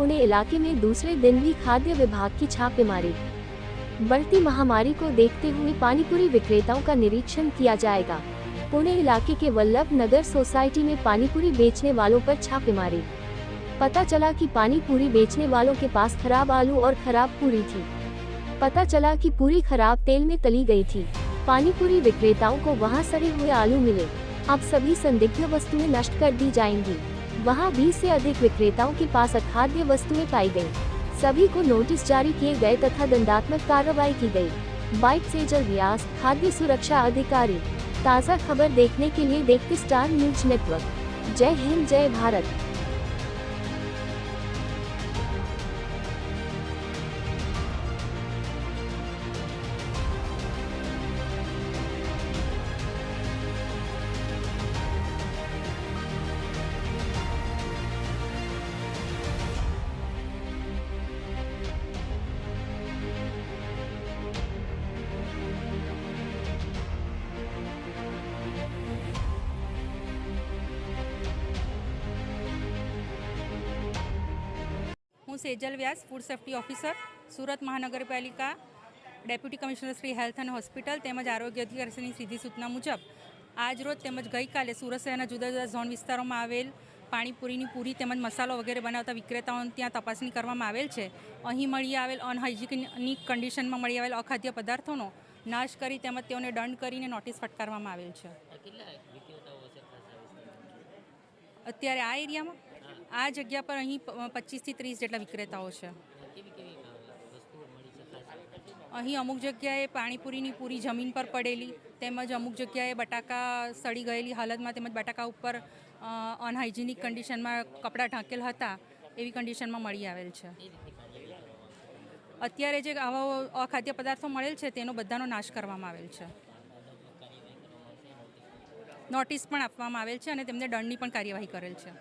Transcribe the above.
पुणे इलाके में दूसरे दिन भी खाद्य विभाग की छापेमारी। बढ़ती महामारी को देखते हुए पानीपुरी विक्रेताओं का निरीक्षण किया जाएगा। पुणे इलाके के वल्लभ नगर सोसाइटी में पानीपुरी बेचने वालों पर छापेमारी। पता चला कि पानीपुरी बेचने वालों के पास खराब आलू और खराब पूरी थी। पता चला कि पूरी खराब तेल में तली गई थी। पानीपुरी विक्रेताओं को वहां सड़े हुए आलू मिले। अब सभी संदिग्ध वस्तुएं नष्ट कर दी जाएंगी। वहां 20 से अधिक विक्रेताओं के पास अखाद्य वस्तुएं पाई गयी। सभी को नोटिस जारी किए गए तथा दंडात्मक कार्रवाई की गई। बाइट सेजल व्यास, खाद्य सुरक्षा अधिकारी। ताज़ा खबर देखने के लिए देखते स्टार न्यूज नेटवर्क। जय हिंद, जय भारत। હું સેજલ વ્યાસ, ફૂડ સેફ્ટી ઓફિસર, સુરત મહાનગરપાલિકા, ડેપ્યુટી કમિશનર શ્રી હેલ્થ અને હોસ્પિટલ તેમજ આરોગ્ય અધિકારીની સીધી સૂચના મુજબ આજરોજ તેમજ ગઈકાલે સુરત શહેરના જુદા જુદા ઝોન વિસ્તારોમાં આવેલ પાણીપુરીની પૂરી તેમજ મસાલો વગેરે બનાવતા વિક્રેતાઓની ત્યાં તપાસણી કરવામાં આવેલ છે। અહીં મળી આવેલ અનહાઇજેનિક કન્ડિશનમાં મળી આવેલ અખાદ્ય પદાર્થોનો નાશ કરી તેમજ તેઓને દંડ કરીને નોટિસ ફટકારવામાં આવેલ છે। અત્યારે આ એરિયામાં આ જગ્યા પર અહીં 25 થી 30 જેટલા વિક્રેતાઓ છે। અહીં અમુક જગ્યાએ પાણીપુરીની પૂરી જમીન પર પડેલી તેમજ અમુક જગ્યાએ બટાકા સડી ગયેલી હાલતમાં તેમજ બટાકા ઉપર અનહાઇજેનિક કન્ડિશનમાં કપડાં ઢાંકેલ હતા એવી કન્ડિશનમાં મળી આવેલ છે। અત્યારે જે આવા અખાદ્ય પદાર્થો મળેલ છે તેનો બધાનો નાશ કરવામાં આવેલ છે। નોટિસ પણ આપવામાં આવેલ છે અને તેમને દંડની પણ કાર્યવાહી કરેલ છે।